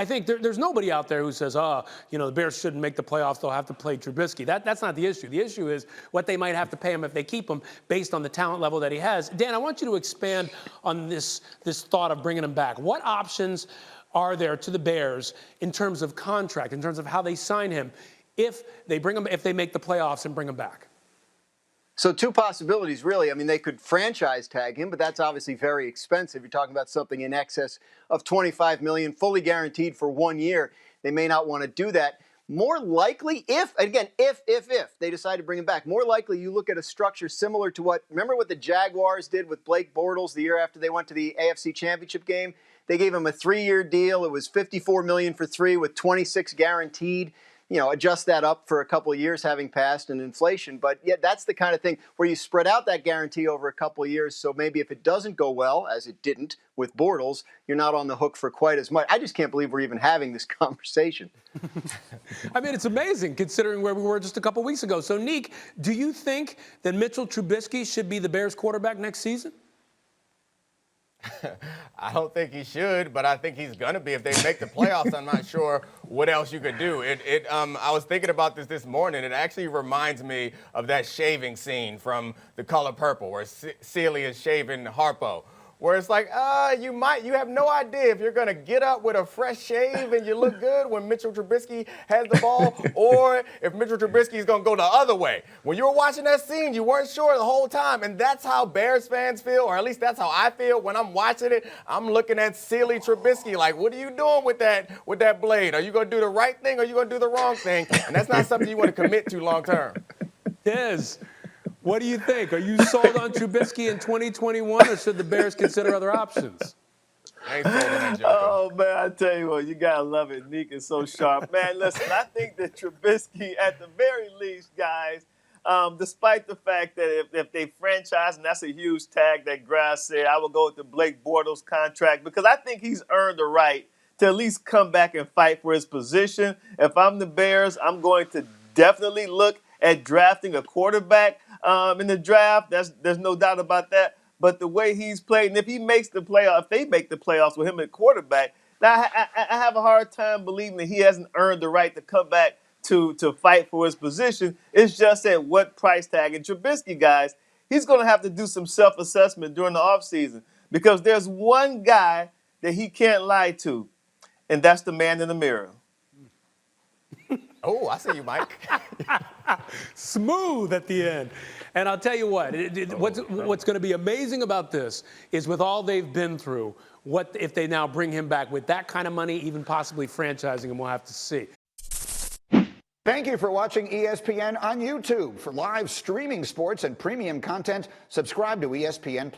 I think there's nobody out there who says, the Bears shouldn't make the playoffs. They'll have to play Trubisky. That's not the issue. The issue is what they might have to pay him if they keep him based on the talent level that he has. Dan, I want you to expand on this thought of bringing him back. What options are there to the Bears in terms of contract, in terms of how they sign him, if they make the playoffs and bring him back? So two possibilities, really. I mean, they could franchise tag him, but that's obviously very expensive. You're talking about something in excess of $25 million, fully guaranteed for 1 year. They may not want to do that. More likely, if they decide to bring him back, more likely you look at a structure similar to remember what the Jaguars did with Blake Bortles the year after they went to the AFC Championship game? They gave him a 3-year deal. It was $54 million for 3 with 26 guaranteed. Adjust that up for a couple of years having passed and inflation. But yeah, that's the kind of thing where you spread out that guarantee over a couple of years. So maybe if it doesn't go well, as it didn't with Bortles, you're not on the hook for quite as much. I just can't believe we're even having this conversation. I mean, it's amazing considering where we were just a couple weeks ago. So, Neek, do you think that Mitchell Trubisky should be the Bears quarterback next season? I don't think he should, but I think he's going to be. If they make the playoffs, I'm not sure what else you could do. I was thinking about this morning. It actually reminds me of that shaving scene from The Color Purple where Celia is shaving Harpo, where it's like, you have no idea if you're going to get up with a fresh shave and you look good when Mitchell Trubisky has the ball, or if Mitchell Trubisky is going to go the other way. When you were watching that scene, you weren't sure the whole time, and that's how Bears fans feel, or at least that's how I feel when I'm watching it. I'm looking at silly Trubisky like, what are you doing with that blade? Are you going to do the right thing or are you going to do the wrong thing? And that's not something you want to commit to long term. Des, what do you think? Are you sold on Trubisky in 2021, or should the Bears consider other options? I ain't sold on that joke. Oh, man, I tell you what, you got to love it. Neek is so sharp. Man, listen, I think that Trubisky, at the very least, guys, despite the fact that if they franchise, and that's a huge tag that Grass said, I would go with the Blake Bortles contract because I think he's earned the right to at least come back and fight for his position. If I'm the Bears, I'm going to definitely look at drafting a quarterback in the draft. There's no doubt about that. But the way he's played, and if he makes the playoff, if they make the playoffs with him at quarterback, now I have a hard time believing that he hasn't earned the right to come back to fight for his position. It's just at what price tag. And Trubisky, guys, he's going to have to do some self-assessment during the offseason because there's one guy that he can't lie to, and that's the man in the mirror. Oh, I see you, Mike. Smooth at the end. And I'll tell you what, what's going to be amazing about this is with all they've been through, what if they now bring him back with that kind of money, even possibly franchising him, we'll have to see. Thank you for watching ESPN on YouTube. For live streaming sports and premium content, subscribe to ESPN+.